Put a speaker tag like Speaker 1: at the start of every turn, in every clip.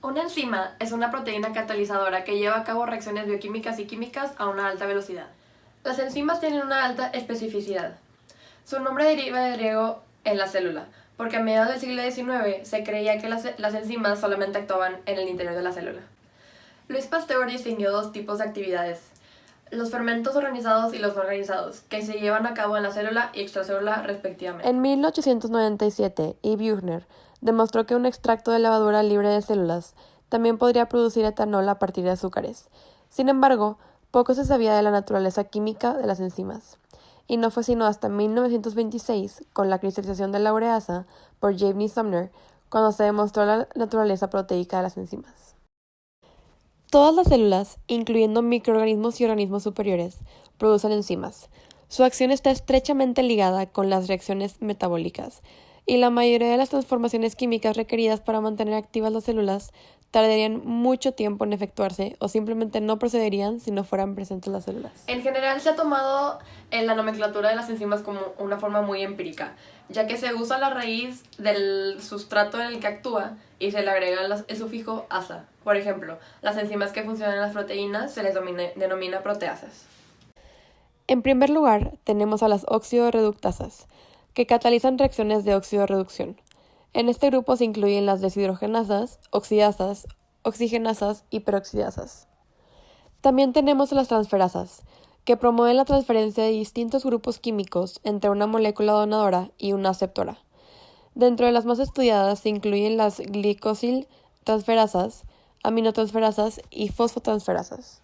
Speaker 1: Una enzima es una proteína catalizadora que lleva a cabo reacciones bioquímicas y químicas a una alta velocidad. Las enzimas tienen una alta especificidad. Su nombre deriva del griego en la célula, porque a mediados del siglo XIX se creía que las enzimas solamente actuaban en el interior de la célula. Louis Pasteur distinguió dos tipos de actividades: los fermentos organizados y los no organizados, que se llevan a cabo en la célula y extracélula respectivamente.
Speaker 2: En 1897, E. Buechner demostró que un extracto de levadura libre de células también podría producir etanol a partir de azúcares. Sin embargo, poco se sabía de la naturaleza química de las enzimas. Y no fue sino hasta 1926, con la cristalización de la ureasa por James Sumner, cuando se demostró la naturaleza proteica de las enzimas. Todas las células, incluyendo microorganismos y organismos superiores, producen enzimas. Su acción está estrechamente ligada con las reacciones metabólicas, y la mayoría de las transformaciones químicas requeridas para mantener activas las células tardarían mucho tiempo en efectuarse o simplemente no procederían si no fueran presentes las células.
Speaker 1: En general se ha tomado la nomenclatura de las enzimas como una forma muy empírica, ya que se usa la raíz del sustrato en el que actúa y se le agrega el sufijo asa. Por ejemplo, las enzimas que funcionan en las proteínas se les denomina proteasas.
Speaker 2: En primer lugar, tenemos a las oxidorreductasas, que catalizan reacciones de oxidorreducción. En este grupo se incluyen las deshidrogenasas, oxidasas, oxigenasas y peroxidasas. También tenemos las transferasas, que promueven la transferencia de distintos grupos químicos entre una molécula donadora y una aceptora. Dentro de las más estudiadas se incluyen las glicosil transferasas, aminotransferasas y fosfotransferasas.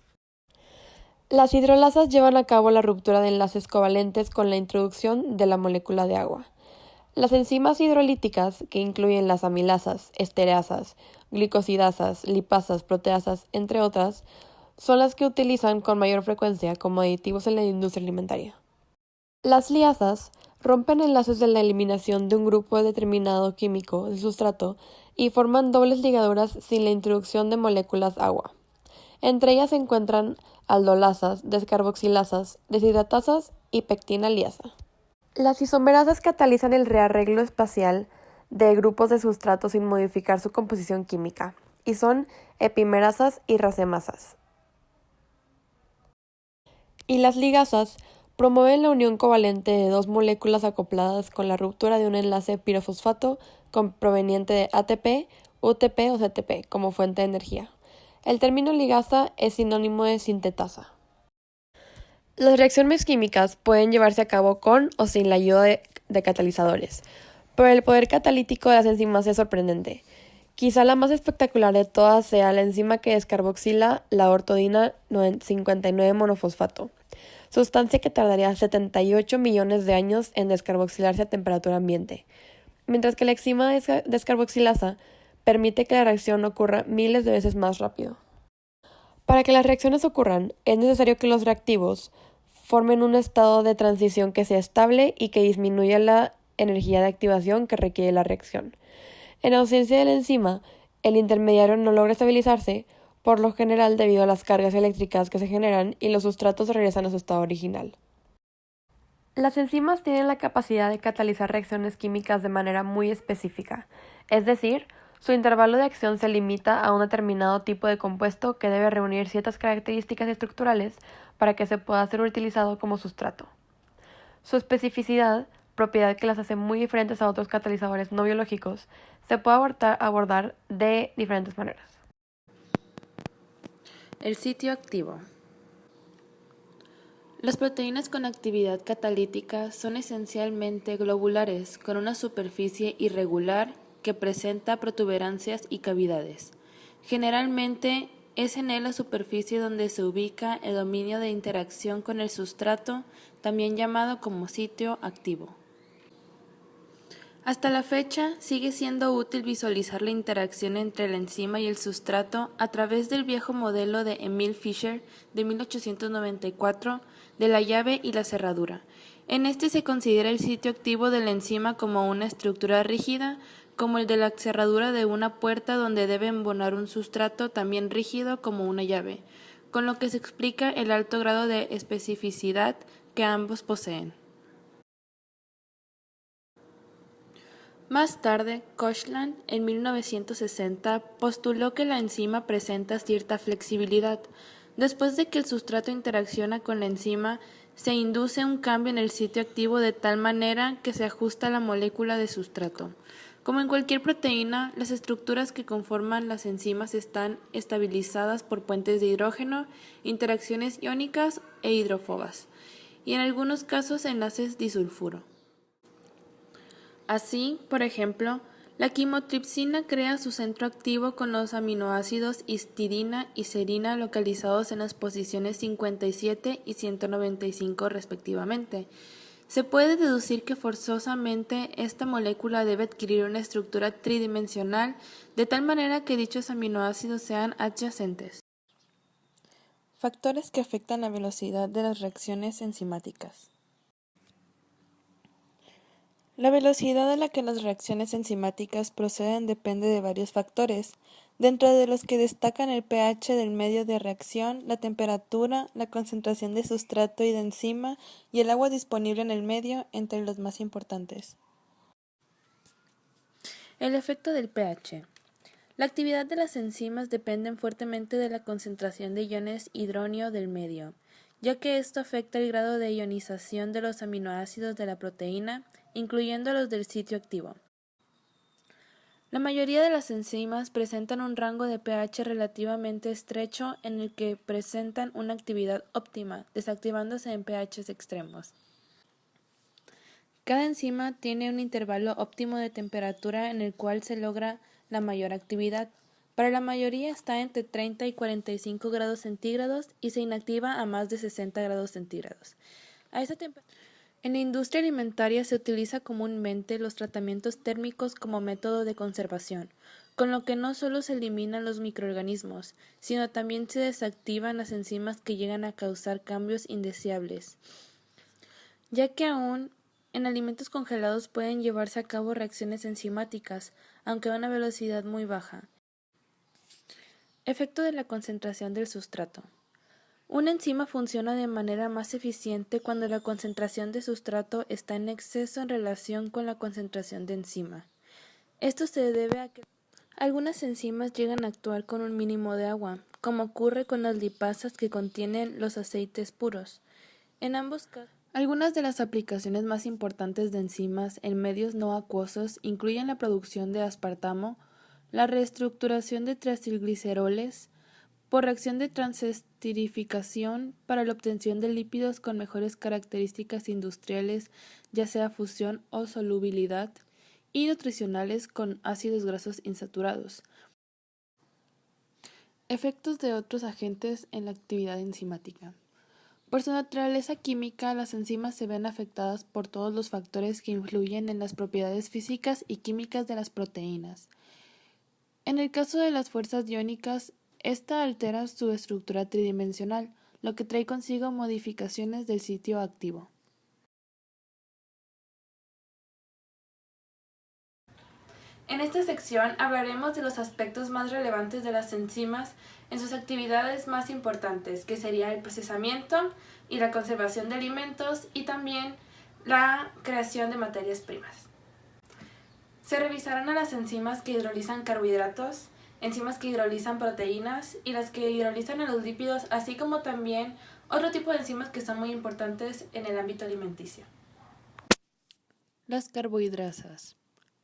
Speaker 2: Las hidrolasas llevan a cabo la ruptura de enlaces covalentes con la introducción de la molécula de agua. Las enzimas hidrolíticas, que incluyen las amilasas, estereasas, glicosidasas, lipasas, proteasas, entre otras, son las que utilizan con mayor frecuencia como aditivos en la industria alimentaria. Las liasas rompen enlaces de la eliminación de un grupo determinado químico del sustrato y forman dobles ligaduras sin la introducción de moléculas agua. Entre ellas se encuentran aldolasas, descarboxilasas, deshidratasas y pectina liasa. Las isomerasas catalizan el rearreglo espacial de grupos de sustratos sin modificar su composición química, y son epimerasas y racemasas. Y las ligasas promueven la unión covalente de dos moléculas acopladas con la ruptura de un enlace pirofosfato proveniente de ATP, UTP o CTP como fuente de energía. El término ligasa es sinónimo de sintetasa. Las reacciones químicas pueden llevarse a cabo con o sin la ayuda de catalizadores, pero el poder catalítico de las enzimas es sorprendente. Quizá la más espectacular de todas sea la enzima que descarboxila la ortodina 59 monofosfato, sustancia que tardaría 78 millones de años en descarboxilarse a temperatura ambiente, mientras que la enzima descarboxilasa permite que la reacción ocurra miles de veces más rápido. Para que las reacciones ocurran, es necesario que los reactivos formen un estado de transición que sea estable y que disminuya la energía de activación que requiere la reacción. En ausencia de la enzima, el intermediario no logra estabilizarse, por lo general debido a las cargas eléctricas que se generan y los sustratos regresan a su estado original. Las enzimas tienen la capacidad de catalizar reacciones químicas de manera muy específica, es decir, su intervalo de acción se limita a un determinado tipo de compuesto que debe reunir ciertas características estructurales para que se pueda ser utilizado como sustrato. Su especificidad, propiedad que las hace muy diferentes a otros catalizadores no biológicos, se puede abordar de diferentes maneras.
Speaker 3: El sitio activo. Las proteínas con actividad catalítica son esencialmente globulares con una superficie irregular que presenta protuberancias y cavidades. Generalmente es en él la superficie donde se ubica el dominio de interacción con el sustrato, también llamado como sitio activo. Hasta la fecha, sigue siendo útil visualizar la interacción entre la enzima y el sustrato a través del viejo modelo de Emil Fischer de 1894 de la llave y la cerradura. En este se considera el sitio activo de la enzima como una estructura rígida, como el de la cerradura de una puerta donde debe embonar un sustrato también rígido como una llave, con lo que se explica el alto grado de especificidad que ambos poseen. Más tarde, Koshland, en 1960, postuló que la enzima presenta cierta flexibilidad. Después de que el sustrato interacciona con la enzima, se induce un cambio en el sitio activo de tal manera que se ajusta a la molécula de sustrato. Como en cualquier proteína, las estructuras que conforman las enzimas están estabilizadas por puentes de hidrógeno, interacciones iónicas e hidrófobas, y en algunos casos enlaces disulfuro. Así, por ejemplo, la quimotripsina crea su centro activo con los aminoácidos histidina y serina localizados en las posiciones 57 y 195 respectivamente. Se puede deducir que forzosamente esta molécula debe adquirir una estructura tridimensional de tal manera que dichos aminoácidos sean adyacentes. Factores que afectan la velocidad de las reacciones enzimáticas. La velocidad a la que las reacciones enzimáticas proceden depende de varios factores, dentro de los que destacan el pH del medio de reacción, la temperatura, la concentración de sustrato y de enzima y el agua disponible en el medio, entre los más importantes. El efecto del pH. La actividad de las enzimas depende fuertemente de la concentración de iones hidronio del medio, ya que esto afecta el grado de ionización de los aminoácidos de la proteína, incluyendo los del sitio activo. La mayoría de las enzimas presentan un rango de pH relativamente estrecho en el que presentan una actividad óptima, desactivándose en pHs extremos. Cada enzima tiene un intervalo óptimo de temperatura en el cual se logra la mayor actividad. Para la mayoría está entre 30 y 45 grados centígrados y se inactiva a más de 60 grados centígrados. En la industria alimentaria se utiliza comúnmente los tratamientos térmicos como método de conservación, con lo que no solo se eliminan los microorganismos, sino también se desactivan las enzimas que llegan a causar cambios indeseables, ya que aún en alimentos congelados pueden llevarse a cabo reacciones enzimáticas, aunque a una velocidad muy baja. Efecto de la concentración del sustrato. Una enzima funciona de manera más eficiente cuando la concentración de sustrato está en exceso en relación con la concentración de enzima. Esto se debe a que algunas enzimas llegan a actuar con un mínimo de agua, como ocurre con las lipasas que contienen los aceites puros. En ambos casos, algunas de las aplicaciones más importantes de enzimas en medios no acuosos incluyen la producción de aspartamo, la reestructuración de triacilgliceroles, por reacción de transesterificación para la obtención de lípidos con mejores características industriales, ya sea fusión o solubilidad, y nutricionales con ácidos grasos insaturados. Efectos de otros agentes en la actividad enzimática. Por su naturaleza química, las enzimas se ven afectadas por todos los factores que influyen en las propiedades físicas y químicas de las proteínas. En el caso de las fuerzas iónicas, esta altera su estructura tridimensional, lo que trae consigo modificaciones del sitio activo. En esta sección hablaremos de los aspectos más relevantes de las enzimas en sus actividades más importantes, que sería el procesamiento y la conservación de alimentos y también la creación de materias primas. Se revisarán a las enzimas que hidrolizan carbohidratos, enzimas que hidrolizan proteínas y las que hidrolizan a los lípidos, así como también otro tipo de enzimas que son muy importantes en el ámbito alimenticio. Las carbohidrasas.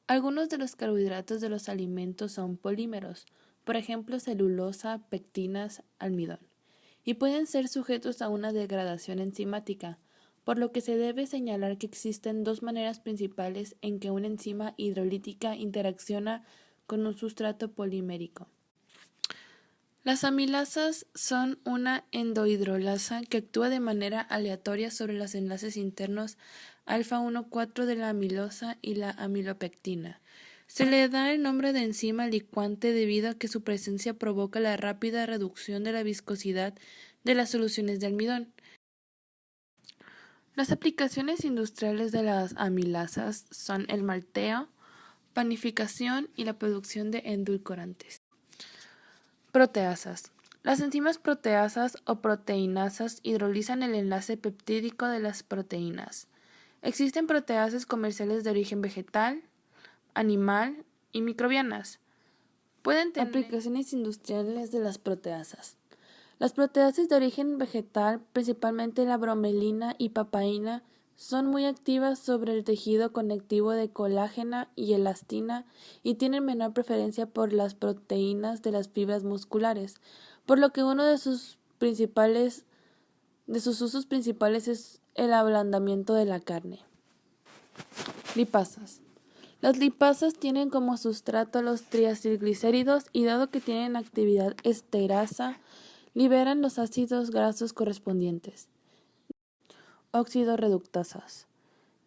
Speaker 3: Algunos de los carbohidratos de los alimentos son polímeros, por ejemplo celulosa, pectinas, almidón, y pueden ser sujetos a una degradación enzimática, por lo que se debe señalar que existen dos maneras principales en que una enzima hidrolítica interacciona con un sustrato polimérico. Las amilasas son una endohidrolasa que actúa de manera aleatoria sobre los enlaces internos alfa-1,4 de la amilosa y la amilopectina. Se le da el nombre de enzima licuante debido a que su presencia provoca la rápida reducción de la viscosidad de las soluciones de almidón. Las aplicaciones industriales de las amilasas son el malteo, panificación y la producción de endulcorantes. Proteasas. Las enzimas proteasas o proteinasas hidrolizan el enlace peptídico de las proteínas. Existen proteasas comerciales de origen vegetal, animal y microbianas. Pueden tener aplicaciones industriales de las proteasas. Las proteasas de origen vegetal, principalmente la bromelina y papaína, son muy activas sobre el tejido conectivo de colágena y elastina y tienen menor preferencia por las proteínas de las fibras musculares, por lo que uno de sus usos principales es el ablandamiento de la carne. Lipasas. Las lipasas tienen como sustrato los triacilglicéridos y dado que tienen actividad esterasa, liberan los ácidos grasos correspondientes. Oxidorreductasas.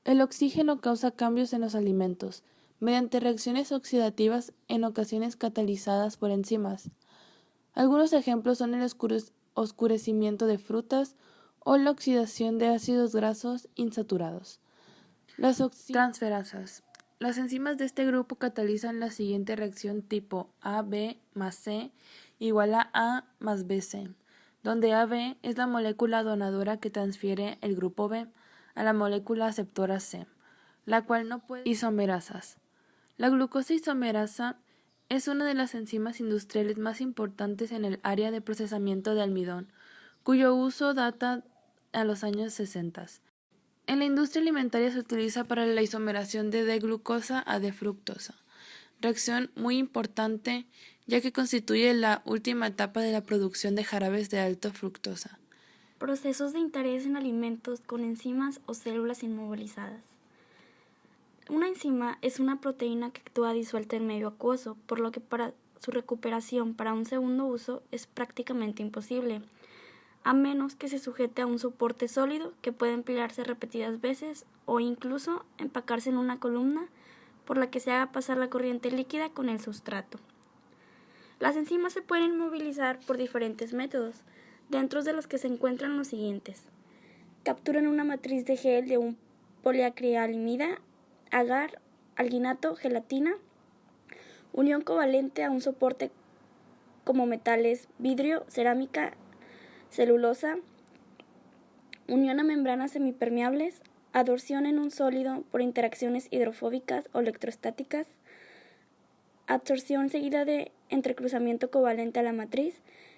Speaker 3: El oxígeno causa cambios en los alimentos, mediante reacciones oxidativas en ocasiones catalizadas por enzimas. Algunos ejemplos son el oscurecimiento de frutas o la oxidación de ácidos grasos insaturados. Las transferasas. Las enzimas de este grupo catalizan la siguiente reacción tipo AB más C igual a A más BC, donde AB es la molécula donadora que transfiere el grupo B a la molécula aceptora C, la cual no puede. Isomerasas. La glucosa isomerasa es una de las enzimas industriales más importantes en el área de procesamiento de almidón, cuyo uso data a los años 60. En la industria alimentaria se utiliza para la isomeración de D-glucosa a D-fructosa, reacción muy importante ya que constituye la última etapa de la producción de jarabes de alta fructosa.
Speaker 4: Procesos de interés en alimentos con enzimas o células inmovilizadas. Una enzima es una proteína que actúa disuelta en medio acuoso, por lo que para su recuperación para un segundo uso es prácticamente imposible, a menos que se sujete a un soporte sólido que puede emplearse repetidas veces o incluso empacarse en una columna por la que se haga pasar la corriente líquida con el sustrato. Las enzimas se pueden movilizar por diferentes métodos, dentro de los que se encuentran los siguientes. Capturan una matriz de gel de un poliacrilamida, agar, alginato, gelatina, unión covalente a un soporte como metales, vidrio, cerámica, celulosa, unión a membranas semipermeables, adsorción en un sólido por interacciones hidrofóbicas o electrostáticas, adsorción seguida de entrecruzamiento covalente a la matriz,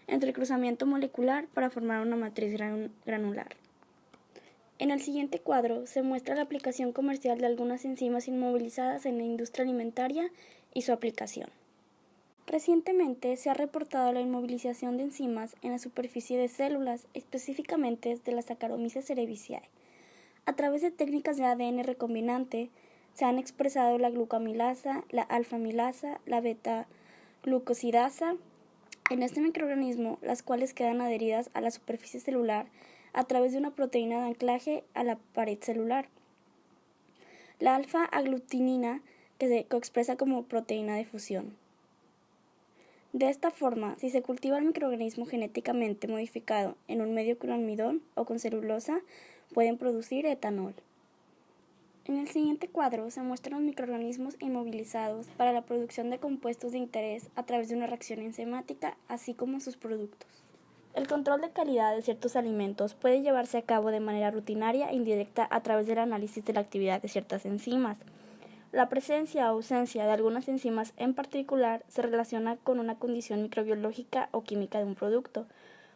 Speaker 4: entrecruzamiento molecular para formar una matriz granular. En el siguiente cuadro se muestra la aplicación comercial de algunas enzimas inmovilizadas en la industria alimentaria y su aplicación. Recientemente se ha reportado la inmovilización de enzimas en la superficie de células, específicamente de la Saccharomyces cerevisiae. A través de técnicas de ADN recombinante se han expresado la glucamilasa, la alfa-amilasa, la beta-glucosidasa en este microorganismo, las cuales quedan adheridas a la superficie celular a través de una proteína de anclaje a la pared celular. La alfa-aglutinina, que se coexpresa como proteína de fusión. De esta forma, si se cultiva el microorganismo genéticamente modificado en un medio con almidón o con celulosa, pueden producir etanol. En el siguiente cuadro se muestran los microorganismos inmovilizados para la producción de compuestos de interés a través de una reacción enzimática, así como sus productos. El control de calidad de ciertos alimentos puede llevarse a cabo de manera rutinaria e indirecta a través del análisis de la actividad de ciertas enzimas. La presencia o ausencia de algunas enzimas en particular se relaciona con una condición microbiológica o química de un producto.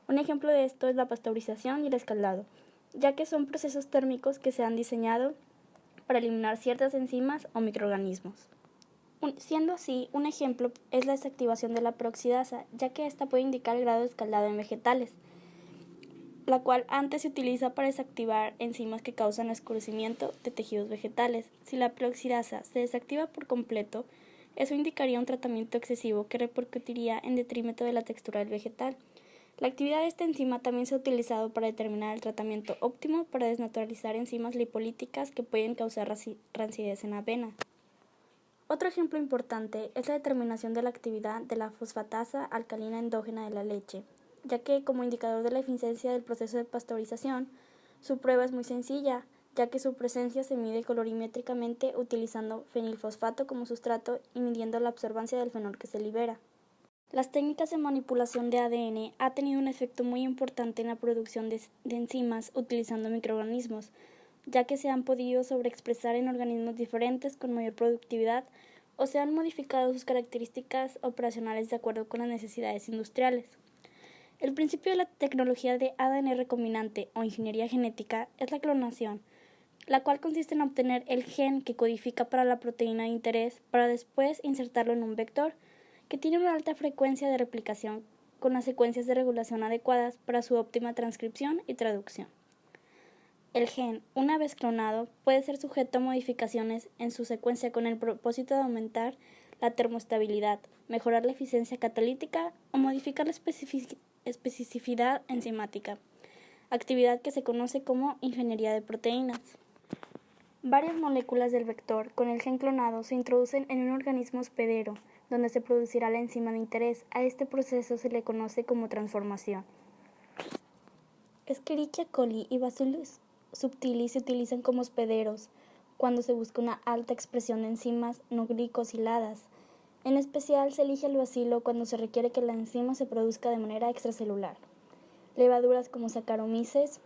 Speaker 4: Un ejemplo de esto es la pasteurización y el escaldado, ya que son procesos térmicos que se han diseñado para eliminar ciertas enzimas o microorganismos. Siendo así, un ejemplo es la desactivación de la peroxidasa, ya que esta puede indicar el grado de escaldado en vegetales, la cual antes se utiliza para desactivar enzimas que causan oscurecimiento de tejidos vegetales. Si la peroxidasa se desactiva por completo, eso indicaría un tratamiento excesivo que repercutiría en detrimento de la textura del vegetal. La actividad de esta enzima también se ha utilizado para determinar el tratamiento óptimo para desnaturalizar enzimas lipolíticas que pueden causar rancidez en la avena. Otro ejemplo importante es la determinación de la actividad de la fosfatasa alcalina endógena de la leche, ya que como indicador de la eficiencia del proceso de pasteurización, su prueba es muy sencilla, ya que su presencia se mide colorimétricamente utilizando fenilfosfato como sustrato y midiendo la absorbancia del fenol que se libera. Las técnicas de manipulación de ADN han tenido un efecto muy importante en la producción de enzimas utilizando microorganismos, ya que se han podido sobreexpresar en organismos diferentes con mayor productividad o se han modificado sus características operacionales de acuerdo con las necesidades industriales. El principio de la tecnología de ADN recombinante o ingeniería genética es la clonación, la cual consiste en obtener el gen que codifica para la proteína de interés para después insertarlo en un vector que tiene una alta frecuencia de replicación con las secuencias de regulación adecuadas para su óptima transcripción y traducción. El gen, una vez clonado, puede ser sujeto a modificaciones en su secuencia con el propósito de aumentar la termoestabilidad, mejorar la eficiencia catalítica o modificar la especificidad enzimática, actividad que se conoce como ingeniería de proteínas. Varias moléculas del vector con el gen clonado se introducen en un organismo hospedero, donde se producirá la enzima de interés. A este proceso se le conoce como transformación. Escherichia coli y Bacillus subtilis se utilizan como hospederos cuando se busca una alta expresión de enzimas no glicosiladas. En especial se elige el bacilo cuando se requiere que la enzima se produzca de manera extracelular. Levaduras como Saccharomyces,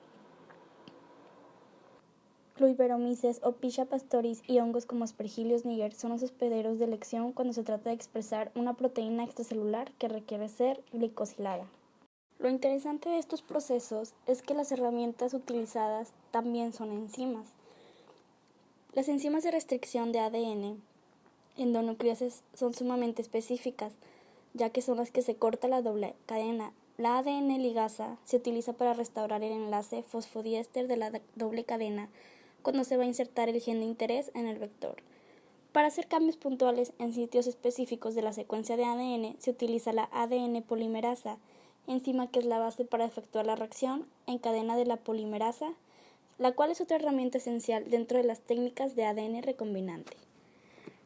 Speaker 4: Cluiberomyces o Pichia pastoris y hongos como Aspergillus niger son los hospederos de elección cuando se trata de expresar una proteína extracelular que requiere ser glicosilada. Lo interesante de estos procesos es que las herramientas utilizadas también son enzimas. Las enzimas de restricción de ADN endonucleases son sumamente específicas, ya que son las que se corta la doble cadena. La ADN ligasa se utiliza para restaurar el enlace fosfodiéster de la doble cadena cuando se va a insertar el gen de interés en el vector. Para hacer cambios puntuales en sitios específicos de la secuencia de ADN se utiliza la ADN polimerasa, enzima que es la base para efectuar la reacción en cadena de la polimerasa, la cual es otra herramienta esencial dentro de las técnicas de ADN recombinante.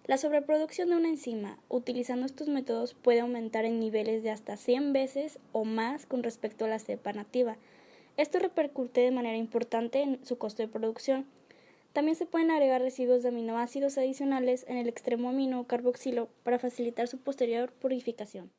Speaker 4: La sobreproducción de una enzima utilizando estos métodos puede aumentar en niveles de hasta 100 veces o más con respecto a la cepa nativa. Esto repercute de manera importante en su costo de producción. También se pueden agregar residuos de aminoácidos adicionales en el extremo amino o carboxilo para facilitar su posterior purificación.